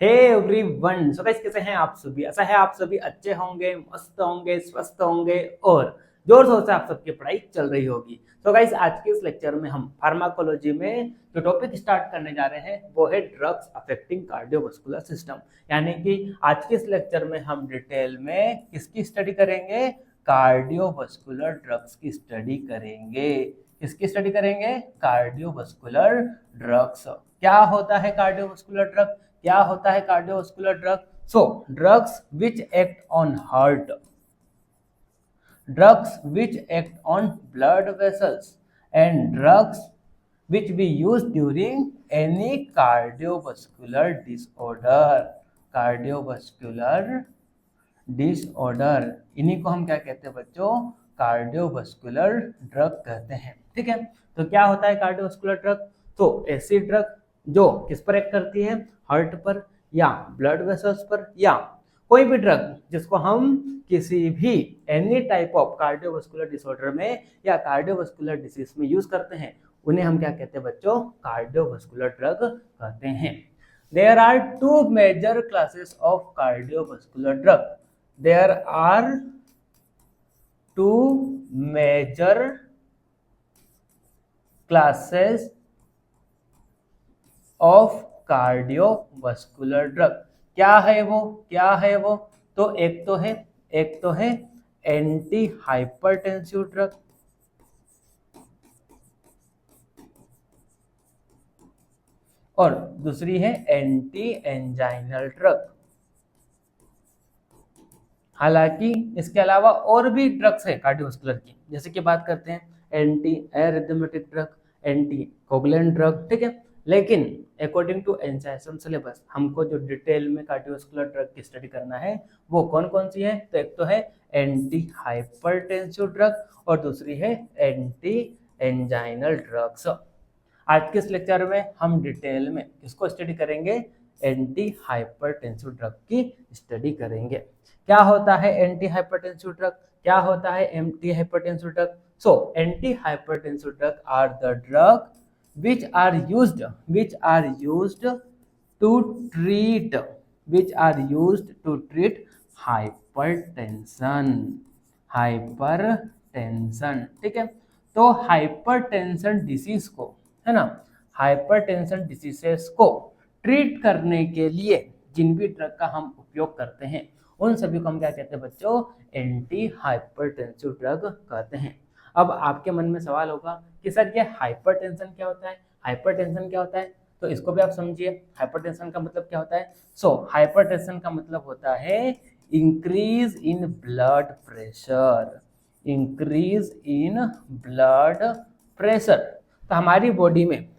Hey everyone, so guys कैसे हैं आप सभी। ऐसा है आप सभी अच्छे होंगे, मस्त होंगे, स्वस्थ होंगे और जोर शोर से आप सबकी पढ़ाई चल रही होगी। तो गाइस आज के इस लेक्चर में हम फार्माकोलॉजी में जो टॉपिक स्टार्ट करने जा रहे हैं वो है ड्रग्स अफेक्टिंग कार्डियोवास्कुलर सिस्टम। यानी कि आज के इस लेक्चर में हम डिटेल में किसकी स्टडी करेंगे? कार्डियोवास्कुलर ड्रग्स की स्टडी करेंगे। किसकी स्टडी करेंगे? Cardiovascular drugs. क्या होता है कार्डियोवास्कुलर ड्रग? क्या होता है cardiovascular drug? So drugs which act on heart, drugs which act on blood vessels, and drugs which we use during any cardiovascular disorder। cardiovascular disorder, इन्हीं को हम क्या कहते हैं बच्चों? कार्डियोवास्कुलर ड्रग कहते हैं। ठीक है, तो क्या होता है कार्डियोवास्कुलर ड्रग? तो ऐसी ड्रग जो किस पर एक्ट करती है? हार्ट पर या ब्लड वेसल्स पर, या कोई भी ड्रग जिसको हम किसी भी any type of cardiovascular disorder में या कार्डियोवास्कुलर डिसीज में यूज करते हैं, उन्हें हम क्या कहते हैं बच्चों? कार्डियोवास्कुलर ड्रग कहते हैं। There are two major classes of cardiovascular drug. There are two major classes of cardiovascular drug। क्या है वो? क्या है वो? तो एक तो है एंटी हाइपरटेंसिव ड्रग, और दूसरी है एंटी एंजाइनल ड्रग। हालांकि इसके अलावा और भी ड्रग्स है कार्डियोवास्कुलर की, जैसे कि बात करते हैं anti arithmetic drug, anti coagulant drug. ठीक है, लेकिन अकॉर्डिंग टू एनसाइसम सिलेबस हमको जो डिटेल में कार्डियोवास्कुलर ड्रग की स्टडी करना है वो कौन कौन सी है? तो एक तो है एंटी हाइपरटेंसिव ड्रग और दूसरी है एंटी एंजाइनल ड्रग्स। आज के इस लेक्चर में हम डिटेल में किसको स्टडी करेंगे? एंटी हाइपरटेंसिव ड्रग की स्टडी करेंगे। क्या होता है एंटी हाइपरटेंसिव ड्रग? क्या होता है anti hypertensive drug? So anti hypertensive drug are the drug which are used to treat hypertension. ठीक है, तो हाइपरटेंशन डिसीज को, है ना, हाइपरटेंशन डिसीजेस को ट्रीट करने के लिए जिन भी ड्रग का हम उपयोग करते हैं उन सभी को हम क्या कहते हैं बच्चों? एंटी हाइपरटेंसिव ड्रग कहते हैं। अब आपके मन में सवाल होगा कि सर ये हाइपरटेंशन क्या होता है? हाइपरटेंशन क्या होता है? तो इसको भी आप समझिए, हाइपरटेंशन का मतलब क्या होता है। सो हाइपरटेंशन का मतलब होता है increase in blood pressure, increase in blood pressure. तो हमारी बॉडी में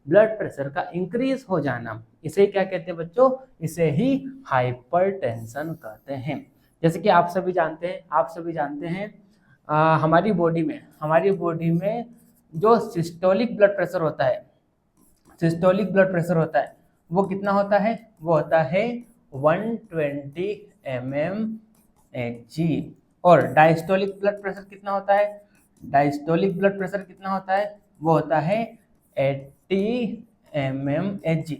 ब्लड प्रेशर का इंक्रीज हो जाना, इसे क्या कहते हैं बच्चों? इसे ही हाइपरटेंशन कहते हैं। जैसे कि आप सभी जानते हैं हमारी बॉडी में जो सिस्टोलिक ब्लड प्रेशर होता है वो कितना होता है? वो होता है 120 mmHg। और डायस्टोलिक ब्लड प्रेशर कितना होता है? वो होता है 80 mmHg।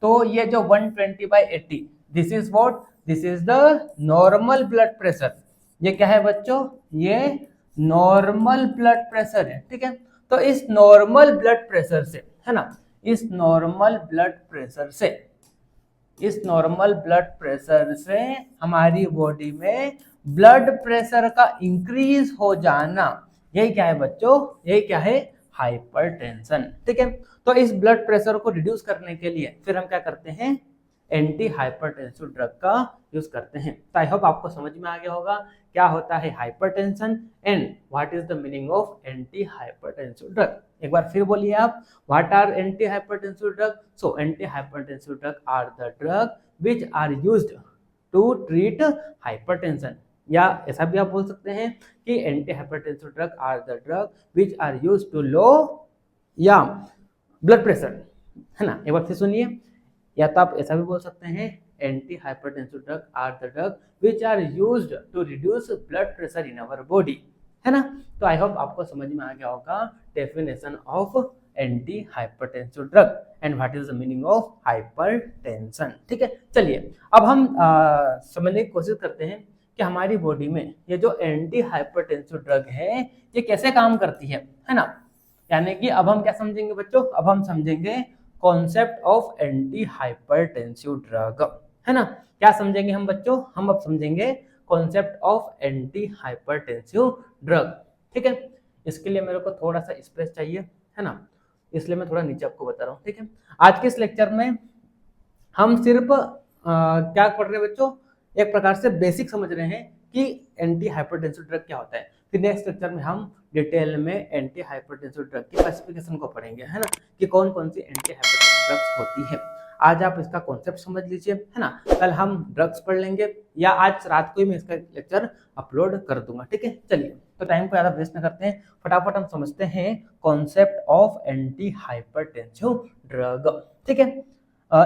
तो ये जो 120/80, this is the normal blood pressure. ये क्या है बच्चों? ये नॉर्मल ब्लड प्रेशर है। ठीक है, तो इस नॉर्मल ब्लड प्रेशर से, है ना, इस नॉर्मल ब्लड प्रेशर से हमारी बॉडी में ब्लड प्रेशर का इंक्रीज हो जाना, यही क्या है बच्चों? यही क्या है? हाइपरटेंशन। ठीक है, तो इस ब्लड प्रेशर को रिड्यूस करने के लिए फिर हम क्या करते हैं? एंटी हाइपरटेंसिव ड्रग का यूज करते हैं। तो आई होप आपको समझ में आ गया होगा क्या होता है hypertension and what is the meaning of anti hypertensive drug. एक बार फिर बोलिए आप, what are anti hypertensive drug? So anti hypertensive drug are the drug which are used to treat hypertension, या ऐसा भी आप बोल सकते हैं कि anti hypertensive drug are the drug which are used to low या ब्लड प्रेशर, है ना। एक बार फिर सुनिए, या तो आप ऐसा भी बोल सकते हैं anti hypertensive drug are the drug which are used to reduce blood pressure in our body, है ना। तो आई होप आपको समझ में आ गया होगा definition of anti hypertensive drug and what is the meaning of hypertension. ठीक है, चलिए अब हम समझने की कोशिश करते हैं कि हमारी बॉडी में ये जो एंटी हाइपरटेंसिव ड्रग है ये कैसे काम करती है ना। यानी कि अब हम क्या समझेंगे बच्चों, अब हम समझेंगे concept of anti hypertensive drug, है ना। क्या समझेंगे हम बच्चों, हम अब समझेंगे concept of anti hypertensive drug. ठीक है, इसके लिए मेरे को थोड़ा सा स्पेस चाहिए, है ना, इसलिए मैं थोड़ा नीचे आपको बता रहा हूँ। ठीक है, आज के इस लेक्चर में हम सिर्फ क्या पढ़ रहे हैं बच्चों, एक प्रकार से बेसिक समझ रहे हैं कि एंटी हाइपरटेंसिव ड्रग क्या होता है। फिर नेक्स्ट लेक्चर में हम डिटेल में एंटी हाइपरटेंसिव ड्रग की क्लासिफिकेशन को पढ़ेंगे, है ना, कि कौन कौन सी एंटी हाइपरटेंसिव ड्रग्स होती है। आज आप इसका कॉन्सेप्ट समझ लीजिए, है ना, कल हम ड्रग्स पढ़ लेंगे या आज रात को ही मैं इसका लेक्चर अपलोड कर दूंगा। ठीक है, चलिए तो टाइम को ज़्यादा वेस्ट न करते हैं, फटाफट हम समझते हैं concept of anti hypertensive drug. ठीक है,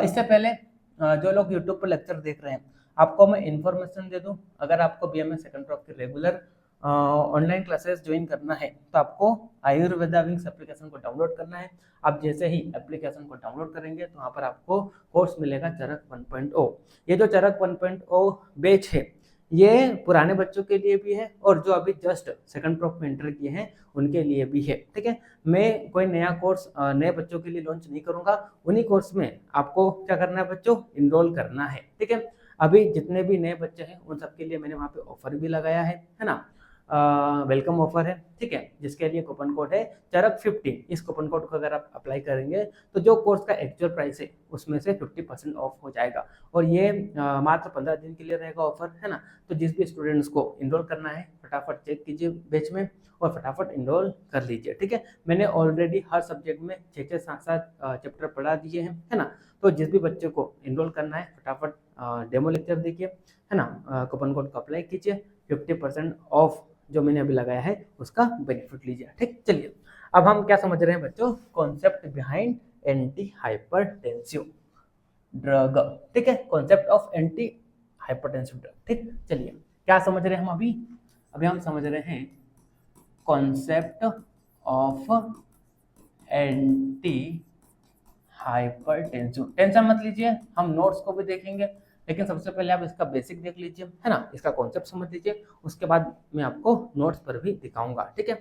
इससे पहले जो लोग यूट्यूब पर लेक्चर देख रहे हैं आपको मैं इन्फॉर्मेशन दे दूं, अगर आपको बीएमएस सेकंड प्रॉफ की रेगुलर ऑनलाइन क्लासेस ज्वाइन करना है तो आपको आयुर्वेदा विंग्स एप्लीकेशन को डाउनलोड करना है। आप जैसे ही एप्लीकेशन को डाउनलोड करेंगे तो वहाँ पर आपको कोर्स मिलेगा चरक 1.0। ये जो चरक 1.0 बैच है ये पुराने बच्चों के लिए भी है और जो अभी जस्ट सेकंड प्रॉफ में एंटर किए हैं उनके लिए भी है। ठीक है, मैं कोई नया कोर्स नए बच्चों के लिए लॉन्च नहीं करूंगा, उन्हीं कोर्स में आपको क्या करना है बच्चों, इनरोल करना है। ठीक है, अभी जितने भी नए बच्चे हैं उन सबके लिए मैंने वहाँ पे ऑफर भी लगाया है ना, वेलकम ऑफर है। ठीक है, जिसके लिए कूपन कोड है चरक 50। इस कूपन कोड को अगर आप अप्लाई करेंगे तो जो कोर्स का एक्चुअल प्राइस है उसमें से 50% ऑफ हो जाएगा और ये मात्र 15 दिन के लिए रहेगा ऑफर, है ना। तो जिस भी स्टूडेंट्स को इनरोल करना है फटाफट चेक कीजिए बैच में और फटाफट इनरोल कर लीजिए। ठीक है, मैंने ऑलरेडी हर सब्जेक्ट में 6-6 7-7 चैप्टर पढ़ा दिए हैं, है ना। तो जिस भी बच्चे को इनरोल करना है फटाफट डेमो लेक्चर देखिए, है ना, कूपन कोड को अप्लाई कीजिए, 50% ऑफ जो मैंने अभी लगाया है उसका बेनिफिट लीजिए। ठीक, चलिए अब हम क्या समझ रहे हैं बच्चों, concept behind anti hypertensive drug. ठीक है, concept of anti hypertensive drug. ठीक, चलिए क्या समझ रहे हैं हम अभी हम समझ रहे हैं concept of anti hypertensive. Tension मत लीजिए, हम नोट्स को भी देखेंगे, लेकिन सबसे पहले आप इसका बेसिक देख लीजिए, है ना, इसका कॉन्सेप्ट समझ लीजिए, उसके बाद मैं आपको नोट्स पर भी दिखाऊंगा। ठीक है,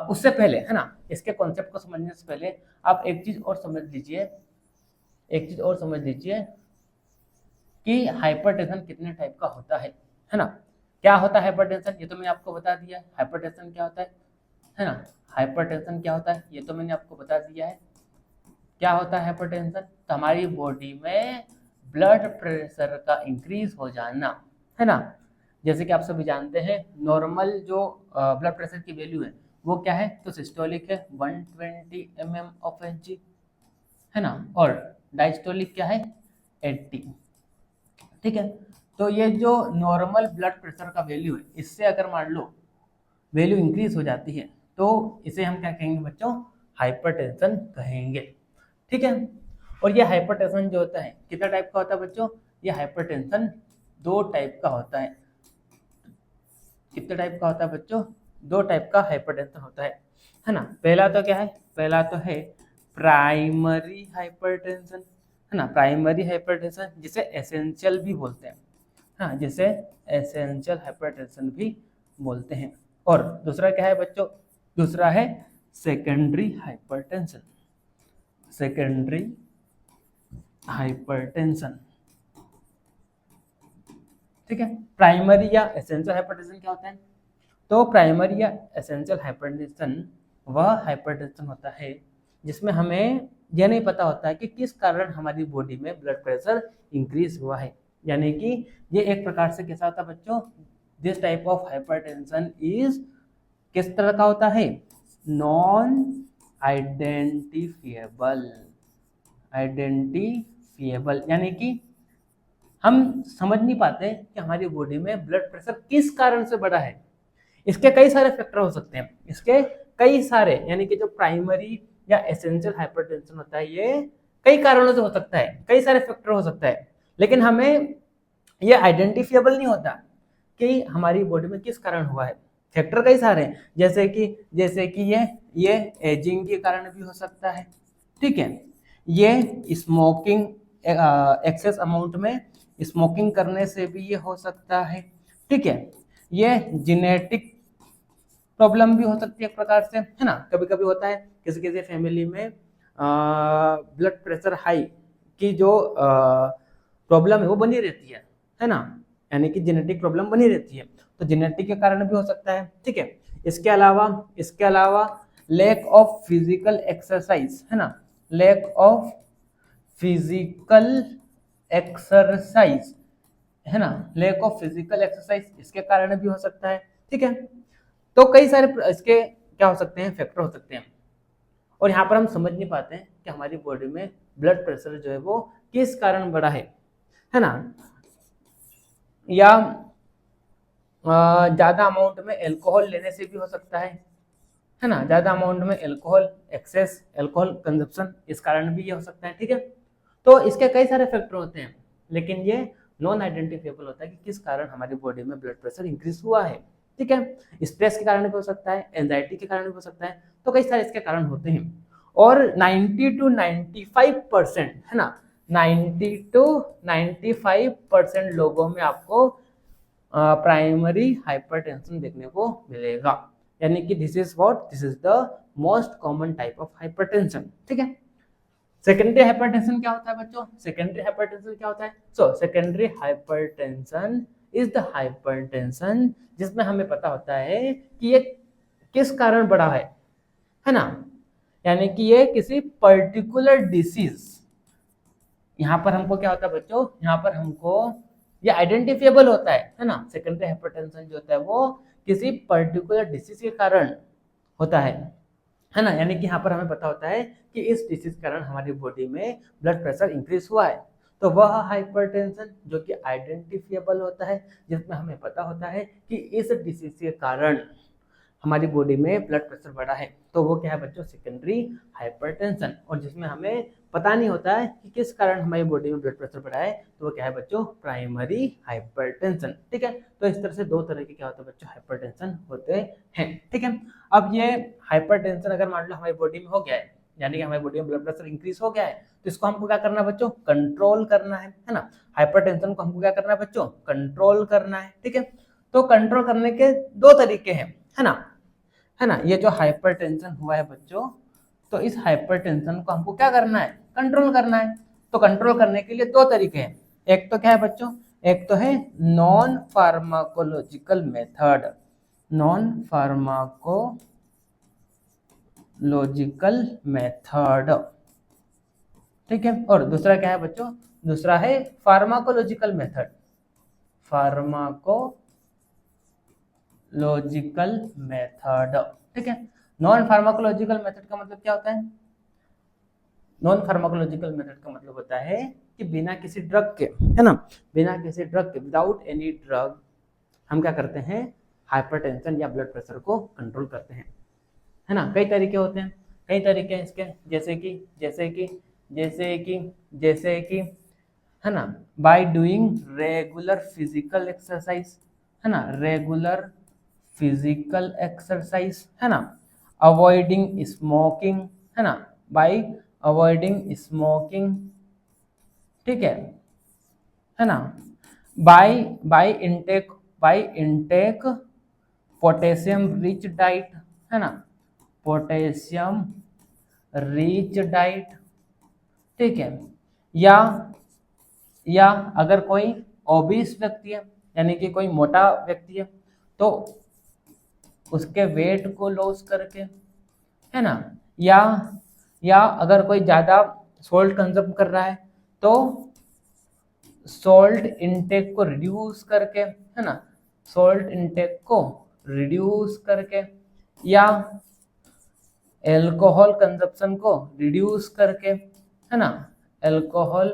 उससे पहले, है ना, इसके कॉन्सेप्ट को समझने से पहले आप एक चीज और समझ लीजिए कि हाइपरटेंशन कितने टाइप का होता है ना। क्या होता है हाइपरटेंशन, ये तो मैंने आपको बता दिया है। हाइपरटेंशन क्या होता है ना, हाइपरटेंशन क्या होता है ये तो मैंने आपको बता दिया है। क्या होता है हाइपरटेंशन, तो हमारी बॉडी में ब्लड प्रेशर का इंक्रीज हो जाना, है ना। जैसे कि आप सभी जानते हैं नॉर्मल जो ब्लड प्रेशर की वैल्यू है वो क्या है, तो सिस्टोलिक है 120 mm/Hg, है ना, और डायस्टोलिक क्या है 80। ठीक है, तो ये जो नॉर्मल ब्लड प्रेशर का वैल्यू है इससे अगर मान लो वैल्यू इंक्रीज हो जाती है तो इसे हम क्या कहेंगे बच्चों, हाइपरटेंशन कहेंगे। ठीक है, और ये हाइपरटेंशन जो होता है कितना टाइप का होता है बच्चों, ये हाइपरटेंशन 2 टाइप का होता है। कितने टाइप का होता है बच्चों, 2 टाइप का हाइपरटेंशन होता है ना। पहला तो क्या है, पहला तो है प्राइमरी हाइपरटेंशन, है ना, प्राइमरी हाइपरटेंशन जिसे एसेंशियल भी बोलते हैं, हाँ, जिसे एसेंशियल हाइपरटेंशन भी बोलते हैं। और दूसरा क्या है बच्चों, दूसरा है सेकेंडरी हाइपरटेंशन, सेकेंडरी हाइपरटेंशन। ठीक है, प्राइमरी या एसेंशियल हाइपरटेंशन क्या होता है, तो प्राइमरी या एसेंशियल हाइपरटेंशन वह हाइपरटेंशन होता है जिसमें हमें यह नहीं पता होता है कि किस कारण हमारी बॉडी में ब्लड प्रेशर इंक्रीज हुआ है। यानी कि ये एक प्रकार से कैसा होता है बच्चों, this type of hypertension is किस तरह का होता है, नॉन आइडेंटिफिएबल, आइडेंटिफिएबल, यानी कि हम समझ नहीं पाते कि हमारी बॉडी में ब्लड प्रेशर किस कारण से बढ़ा है। इसके कई सारे फैक्टर हो सकते हैं, इसके कई सारे, यानी कि जो प्राइमरी या एसेंशियल हाइपरटेंशन होता है ये कई कारणों से हो सकता है, कई सारे फैक्टर हो सकता है, लेकिन हमें ये आइडेंटिफिएबल नहीं होता कि हमारी बॉडी में किस कारण हुआ है। फैक्टर कई सारे हैं, जैसे कि ये एजिंग के कारण भी हो सकता है, ठीक है। ये स्मोकिंग, एक्सेस अमाउंट में स्मोकिंग करने से भी ये हो सकता है, ठीक है। ये जेनेटिक प्रॉब्लम भी हो सकती है एक प्रकार से, है ना। कभी कभी होता है किसी किसी फैमिली में ब्लड प्रेशर हाई की जो प्रॉब्लम है वो बनी रहती है ना, यानी कि जेनेटिक प्रॉब्लम बनी रहती है, तो जेनेटिक के कारण भी हो सकता है, ठीक है। इसके अलावा लैक ऑफ फिजिकल एक्सरसाइज, है ना, लैक ऑफ फिजिकल एक्सरसाइज, है ना, लैक ऑफ फिजिकल एक्सरसाइज इसके कारण भी हो सकता है, ठीक है। तो कई सारे इसके क्या हो सकते हैं, फैक्टर हो सकते हैं, और यहाँ पर हम समझ नहीं पाते हैं कि हमारी बॉडी में ब्लड प्रेशर जो है वो किस कारण बढ़ा है ना। या ज़्यादा अमाउंट में एल्कोहल लेने से भी हो सकता है ना, ज़्यादा अमाउंट में एल्कोहल, एक्सेस एल्कोहल कंजप्शन, इस कारण भी ये हो सकता है, ठीक है। तो इसके कई सारे फैक्टर होते हैं, लेकिन ये नॉन आइडेंटिफिएबल होता है कि किस कारण हमारी बॉडी में ब्लड प्रेशर इंक्रीज हुआ है, ठीक है। स्ट्रेस के कारण भी हो सकता है, एंजाइटी के कारण भी हो सकता है, तो कई सारे इसके कारण होते हैं। और 90 to 95%, है ना, 90 to 95% लोगों में आपको प्राइमरी हाइपरटेंशन देखने को मिलेगा, यानी कि this is the most common type of hypertension, ठीक है। सेकेंडरी हाइपरटेंशन क्या होता है बच्चों, सेकेंडरी हाइपरटेंशन क्या होता है, so secondary hypertension is the hypertension जिसमें हमें पता होता है कि ये किस कारण बढ़ा है ना, यानी कि ये किसी पर्टिकुलर डिसीज, यहाँ पर हमको क्या होता है बच्चों, यहाँ पर हमको ये आइडेंटिफिएबल होता है ना। सेकेंडरी हाइपरटेंशन जो होता है वो किसी पर्टिकुलर डिसीज के कारण होता है ना, यानी कि यहाँ पर हमें पता होता है कि इस डिसीज के कारण हमारी बॉडी में ब्लड प्रेशर इंक्रीज हुआ है, तो वह हाइपरटेंशन जो कि आइडेंटिफिएबल होता है, जिसमें हमें पता होता है कि इस डिसीज के कारण हमारी बॉडी में ब्लड प्रेशर बढ़ा है, तो वो क्या है बच्चों, सेकेंडरी हाइपरटेंशन। और जिसमें हमें पता नहीं होता है कि किस कारण हमारी बॉडी में ब्लड प्रेशर बढ़ा है, तो वो क्या है बच्चों, प्राइमरी हाइपरटेंशन, ठीक है। तो इस तरह से दो तरह के क्या होते हैं बच्चों, हाइपरटेंशन होते हैं, ठीक है। अब ये हाइपरटेंशन अगर मान लो हमारी बॉडी में हो गया है, यानी कि हमारी बॉडी में ब्लड प्रेशर इंक्रीज हो गया है, तो इसको हमको क्या करना है बच्चों, कंट्रोल करना है ना। हाइपरटेंशन को हमको क्या करना है बच्चों, कंट्रोल करना है, ठीक है। तो कंट्रोल करने के दो तरीके हैं, है ना। ये जो हाइपरटेंशन हुआ है बच्चों, तो इस हाइपरटेंशन को हमको क्या करना है, कंट्रोल करना है। तो कंट्रोल करने के लिए दो तरीके हैं, एक तो क्या है बच्चों, एक तो है non pharmacological method, non pharmacological method, ठीक है। और दूसरा क्या है बच्चों, दूसरा है फार्माकोलॉजिकल मेथड, फार्माकोलॉजिकल मेथड, ठीक है। नॉन फार्माकोलॉजिकल मेथड का मतलब क्या होता है, नॉन फार्माकोलॉजिकल मेथड का मतलब होता है कि बिना किसी ड्रग के, है ना, बिना किसी ड्रग के, विदाउट एनी ड्रग हम क्या करते हैं, हाइपरटेंशन या ब्लड प्रेशर को कंट्रोल करते हैं, है ना। कई तरीके होते हैं, कई तरीके हैं इसके, जैसे कि है ना, by doing regular physical exercise, है ना, रेगुलर फिजिकल एक्सरसाइज, है ना, अवॉइडिंग स्मोकिंग, है ना, बाय अवॉइडिंग स्मोकिंग, ठीक है ना, by intake potassium rich diet, है ना, पोटेशियम रिच डाइट, ठीक है। या अगर कोई ओबीस व्यक्ति है, यानी कि कोई मोटा व्यक्ति है, तो उसके वेट को लॉस करके, है ना, या अगर कोई ज़्यादा सॉल्ट कंज्यूम कर रहा है, तो सॉल्ट इनटेक को रिड्यूस करके, है ना, सॉल्ट इनटेक को रिड्यूस करके, या एल्कोहल कंजप्शन को रिड्यूस करके, है ना, एल्कोहल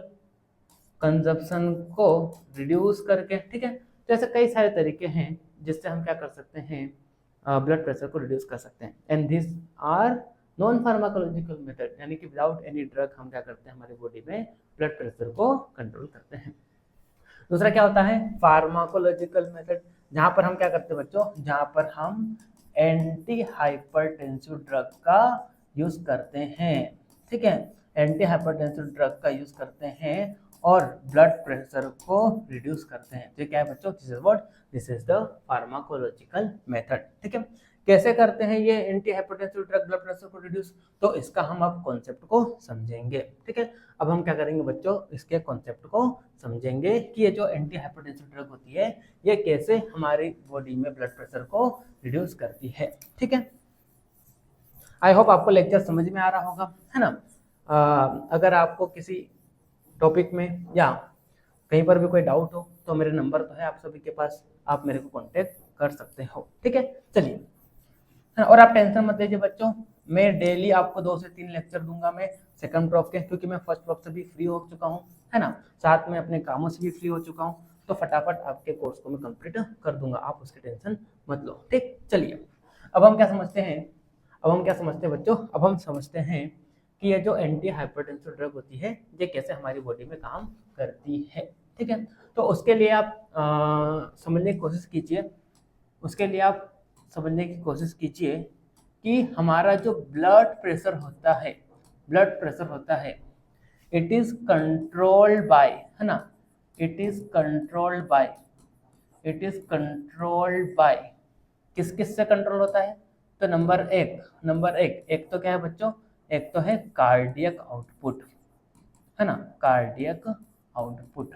कंजप्शन को रिड्यूस करके, ठीक है। तो ऐसे कई सारे तरीके हैं जिससे हम क्या कर सकते हैं, ब्लड प्रेशर को रिड्यूस कर सकते हैं, and this are non pharmacological method, यानी कि विदाउट एनी ड्रग हम क्या करते हैं, हमारी बॉडी में ब्लड प्रेशर को कंट्रोल करते हैं। दूसरा क्या होता है, फार्माकोलॉजिकल मेथड, जहां पर हम क्या करते हैं बच्चों, जहां पर हम एंटी हाइपरटेंसिव ड्रग का यूज करते हैं, ठीक है, एंटी हाइपरटेंसिव ड्रग का यूज करते हैं और ब्लड प्रेशर को रिड्यूस करते हैं। तो क्या है बच्चों, this is what, this is the pharmacological method, ठीक है। कैसे करते हैं ये anti hypertensive drug blood pressure को रिड्यूस, तो इसका हम अब कॉन्सेप्ट को समझेंगे, ठीक है। अब हम क्या करेंगे बच्चों, इसके कॉन्सेप्ट को समझेंगे कि ये जो एंटी हाइपरटेंसिव ड्रग होती है ये कैसे हमारी बॉडी में ब्लड प्रेशर को रिड्यूस करती है, ठीक है। आई होप आपको लेक्चर समझ में आ रहा होगा, है ना। अगर आपको किसी टॉपिक में या कहीं पर भी कोई डाउट हो तो मेरे नंबर तो है आप सभी के पास, आप मेरे को कांटेक्ट कर सकते हो, ठीक है। चलिए, और आप टेंशन मत लीजिए बच्चों, मैं डेली आपको 2 से 3 लेक्चर दूंगा मैं सेकंड प्रॉफ के, क्योंकि मैं फर्स्ट प्रॉफ से भी फ्री हो चुका हूँ, है ना, साथ में अपने कामों से भी फ्री हो चुका हूँ, तो फटाफट आपके कोर्स को मैं कंप्लीट कर दूंगा, आप उसकी टेंशन मत लो, ठीक। चलिए, अब हम क्या समझते हैं, बच्चों, अब हम समझते हैं कि ये जो एंटी हाइपरटेंसिव ड्रग होती है ये कैसे हमारी बॉडी में काम करती है, ठीक है। तो उसके लिए आप समझने की कोशिश कीजिए, कि हमारा जो ब्लड प्रेशर होता है इट इज कंट्रोल्ड बाय, है ना, इट इज कंट्रोल्ड बाय किस से कंट्रोल होता है, तो नंबर एक तो क्या है बच्चों, एक तो है कार्डियक आउटपुट, है ना, कार्डियक आउटपुट,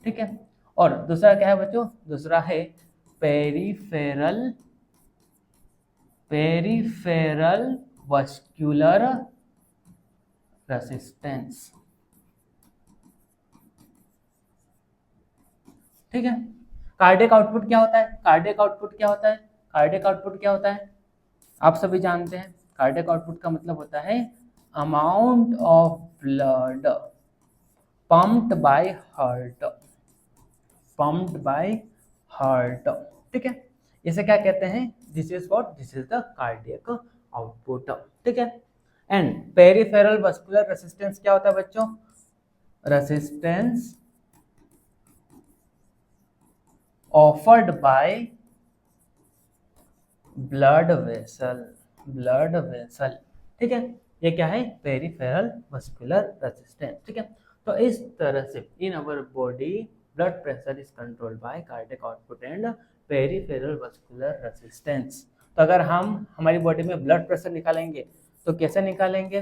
ठीक है। और दूसरा क्या है बच्चों, दूसरा है पेरिफेरल वस्कुलर रेसिस्टेंस, ठीक है। कार्डियक आउटपुट क्या होता है, आप सभी जानते हैं, कार्डियक आउटपुट का मतलब होता है amount of blood pumped by heart, ठीक है। इसे क्या कहते हैं, this is the cardiac output, ठीक है। एंड पेरिफेरल वस्कुलर रेसिस्टेंस क्या होता है बच्चों, resistance offered by blood vessel, ठीक है। ये क्या है, पेरिफेरल वस्कुलर रेसिस्टेंस, ठीक है। तो इस तरह से in our body blood pressure is controlled by cardiac output and peripheral vascular resistance. तो अगर हम हमारी बॉडी में ब्लड प्रेशर निकालेंगे तो कैसे निकालेंगे,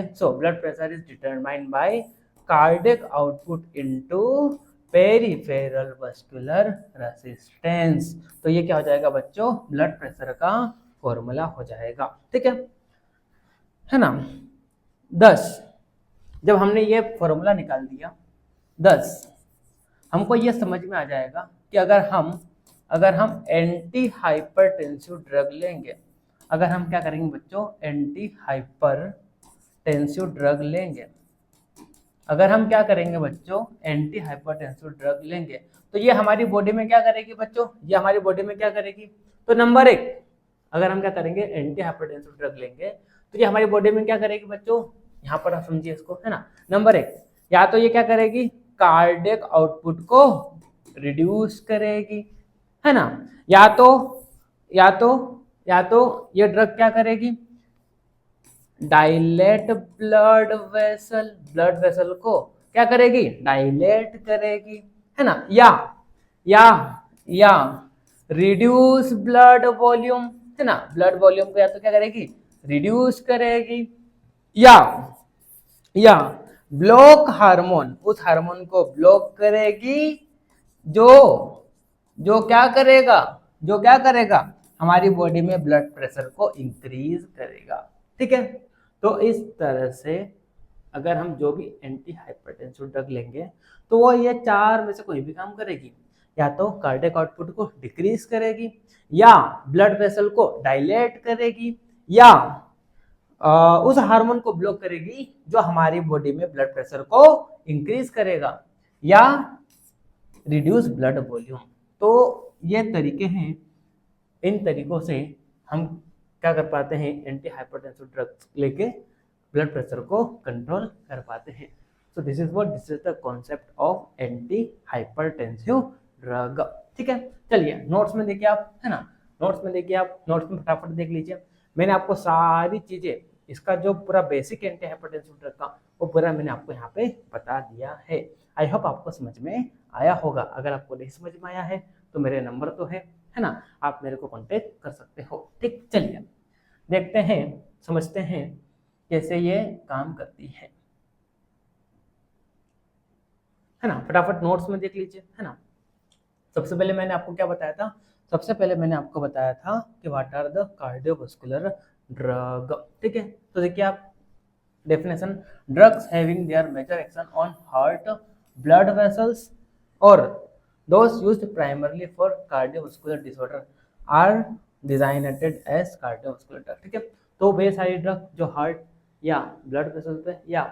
so blood pressure is determined by cardiac output into peripheral vascular resistance. तो ये क्या हो जाएगा बच्चों, ब्लड प्रेशर का फॉर्मूला हो जाएगा, ठीक है ना। 10 जब हमने ये फॉर्मूला निकाल दिया, 10 हमको ये समझ में आ जाएगा कि अगर हम एंटी हाइपरटेंसिव ड्रग लेंगे, अगर हम क्या करेंगे बच्चों, एंटी हाइपरटेंसिव ड्रग लेंगे, अगर हम क्या करेंगे बच्चों, एंटी हाइपरटेंसिव ड्रग लेंगे, तो ये हमारी बॉडी में क्या करेगी बच्चों, तो नंबर 1, अगर हम क्या करेंगे, एंटी हाइपरटेंसिव ड्रग लेंगे तो ये हमारी बॉडी में क्या करेगी बच्चों, यहाँ पर आप समझिए इसको, है ना। नंबर 1, या तो ये क्या करेगी, कार्डियक आउटपुट को रिड्यूस करेगी, है ना, या तो ये ड्रग क्या करेगी, डायलेट ब्लड वेसल को क्या करेगी, डायलेट करेगी, है ना, या रिड्यूस ब्लड वॉल्यूम, है ना, ब्लड वॉल्यूम को या तो क्या करेगी, रिड्यूस करेगी, या ब्लॉक हार्मोन, उस हार्मोन को ब्लॉक करेगी जो क्या करेगा, हमारी बॉडी में ब्लड प्रेशर को इंक्रीज करेगा, ठीक है। तो इस तरह से अगर हम जो भी एंटी हाइपरटेंसिव ड्रग लेंगे तो वो ये 4 में से कोई भी काम करेगी, या तो कार्डियक आउटपुट को डिक्रीज करेगी, या ब्लड वेसल को डायलेट करेगी, या उस हार्मोन को ब्लॉक करेगी जो हमारी बॉडी में ब्लड प्रेशर को इंक्रीज करेगा, या रिड्यूस ब्लड वॉल्यूम। तो ये तरीके हैं, इन तरीकों से हम क्या कर पाते हैं, एंटी हाइपरटेंसिव ड्रग्स लेके ब्लड प्रेशर को कंट्रोल कर पाते हैं। So this is the concept of anti hypertensive drug, ठीक है। चलिए नोट्स में देखिए आप, है ना, नोट्स में देखिए, आप नोट्स में फटाफट देख लीजिए, मैंने आपको सारी चीजें, इसका जो पूरा बेसिक एंटी हाइपरटेंसिव ड्रग का वो पूरा मैंने आपको यहाँ पे बता दिया है। आई होप आपको समझ में आया होगा। अगर आपको नहीं समझ में आया है तो मेरे नंबर तो है ना, आप मेरे को कांटेक्ट कर सकते हो। ठीक, चलिए देखते हैं, समझते हैं कैसे ये काम करती है ना। फटाफट नोट्स में देख लीजिए, है ना। सबसे पहले मैंने आपको क्या बताया था, सबसे पहले मैंने आपको बताया था कि what are the cardiovascular drug. ठीक है, तो देखिए आप definition, drugs having their major action on heart, blood vessels और those used primarily for cardiovascular disorder are designated as cardiovascular drug. ठीक है, तो वे सारी ड्रग जो हार्ट या ब्लड वेसल पे या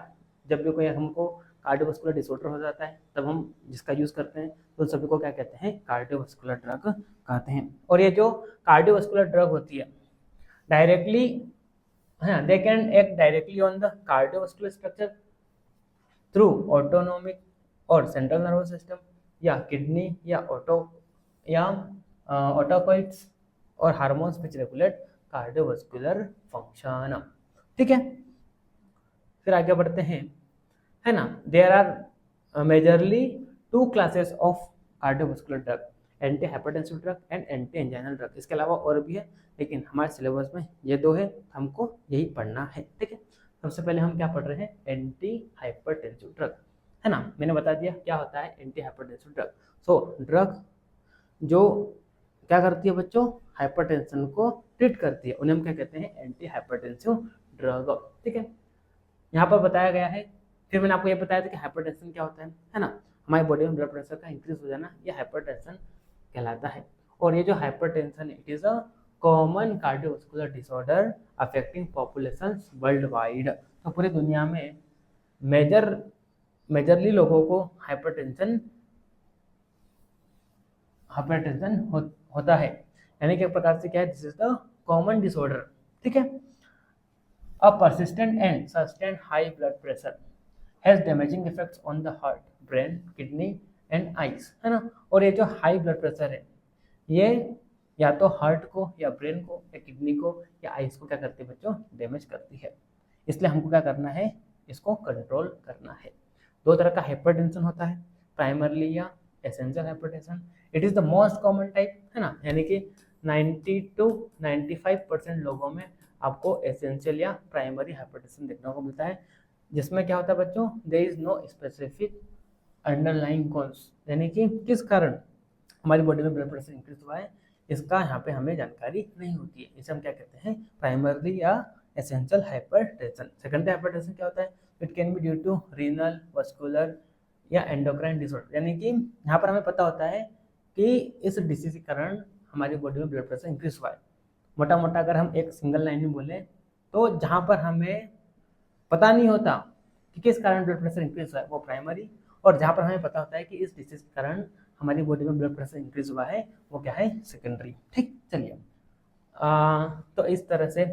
जब भी कोई हमको कार्डियोवास्कुलर डिसऑर्डर हो जाता है तब हम जिसका यूज करते हैं तो सभी को क्या कहते हैं, कार्डियोवास्कुलर ड्रग कहते हैं। और ये जो कार्डियोवास्कुलर ड्रग होती है डायरेक्टली, हाँ, they can act directly on the cardiovascular structure through autonomic और सेंट्रल नर्वस सिस्टम या किडनी या ऑटोकॉइट्स और hormones which regulate cardiovascular function. ठीक है, फिर आगे बढ़ते हैं, है ना। There are majorly two classes of cardiovascular drug, anti hypertensive drug and anti anginal drug. इसके अलावा और भी है लेकिन हमारे सिलेबस में ये दो है, हमको यही पढ़ना है। ठीक है, सबसे पहले हम क्या पढ़ रहे हैं, एंटी हाइपरटेंसिव ड्रग, है ना। मैंने बता दिया क्या होता है anti hypertensive drug. So drug जो क्या करती है बच्चों, हाइपरटेंशन को ट्रीट करती है, उन्हें हम क्या कहते हैं, एंटी हाइपरटेंसिव ड्रग। ठीक है, यहाँ पर बताया गया है। फिर मैंने आपको ये बताया था कि हाइपरटेंशन क्या होता है ना, हमारी बॉडी में ब्लड प्रेशर का इंक्रीज हो जाना, ये हाइपरटेंशन कहलाता है। और ये जो hypertension it is a common cardiovascular disorder affecting populations world wide. तो पूरी दुनिया में मेजरली लोगों को हाइपरटेंशन होता है, यानी कि एक प्रकार से क्या है, this is the common disorder. ठीक है, A persistent and sustained high blood pressure has damaging effects on the heart, brain, kidney and eyes, है ना। और ये जो हाई ब्लड प्रेशर है ये या तो हार्ट को या ब्रेन को या किडनी को या आइज को क्या करती है बच्चों, डैमेज करती है। इसलिए हमको क्या करना है, इसको कंट्रोल करना है। दो तरह का हाइपरटेंशन होता है, प्राइमरली या essential hypertension. It is the most common type, है ना, यानी कि 90 to 95% लोगों में आपको एसेंशियल या प्राइमरी हाइपरटेंशन देखने को मिलता है, जिसमें क्या होता है बच्चों, there is no specific underlying cause, यानी कि किस कारण हमारी बॉडी में ब्लड प्रेशर इंक्रीज हुआ है इसका यहाँ पे हमें जानकारी नहीं होती है। इसे हम क्या कहते हैं, प्राइमरी या एसेंशियल हाइपरटेंशन। सेकेंडरी हाइपरटेंशन क्या होता है, it can be due to renal, vascular या एंडोक्राइन डिसऑर्डर, यानी कि यहाँ पर हमें पता होता है कि इस डिसीज के कारण हमारी बॉडी में ब्लड प्रेशर इंक्रीज हुआ है। मोटा मोटा अगर हम एक सिंगल लाइन में बोले तो जहाँ पर हमें पता नहीं होता कि किस कारण ब्लड प्रेशर इंक्रीज हुआ है वो प्राइमरी, और जहाँ पर हमें पता होता है कि इस डिसीज के कारण हमारी बॉडी में ब्लड प्रेशर इंक्रीज हुआ है वो क्या है, सेकेंडरी। ठीक, चलिए तो इस तरह से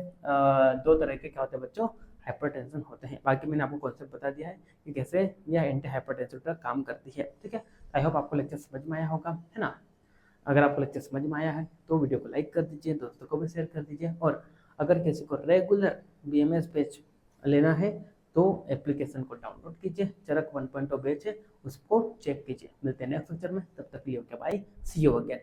दो तरह के क्या होते हैं बच्चों, हाइपरटेंशन होते हैं। बाकी मैंने आपको कॉन्सेप्ट बता दिया है कि कैसे यह एंटी हाइपरटेंसिव ड्रग काम करती है। ठीक है, आई होप आपको लेक्चर समझ में आया होगा, है ना। अगर आपको लेक्चर समझ में आया है तो वीडियो को लाइक कर दीजिए, दोस्तों को भी शेयर कर दीजिए, और अगर किसी को रेगुलर BMS बैच लेना है तो एप्लीकेशन को डाउनलोड कीजिए, चरक 1.0 बैच है उसको चेक कीजिए। मिलते हैं नेक्स्ट लेक्चर में, तब तक के लिए okay bye, see you again.